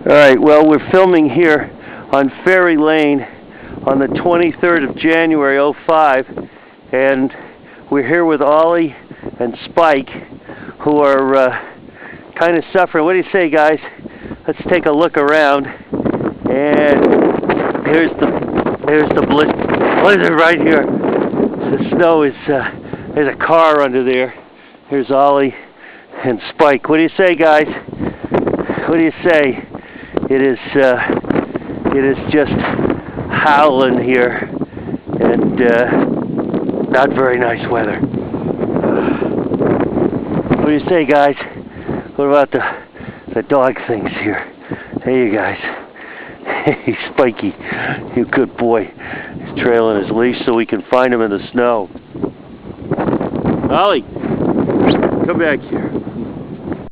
Alright, well, we're filming here on Ferry Lane on the 23rd of January, '05, and we're here with Ollie and Spike, who are kind of suffering. What do you say, guys? Let's take a look around. And here's the blitz. What is it right here? The snow is, there's a car under there. Here's Ollie and Spike. What do you say, guys? What do you say? It is just howling here, and not very nice weather. What do you say, guys? What about the dog things here? Hey, you guys. Hey, Spiky, you good boy. He's trailing his leash so we can find him in the snow. Ollie, come back here.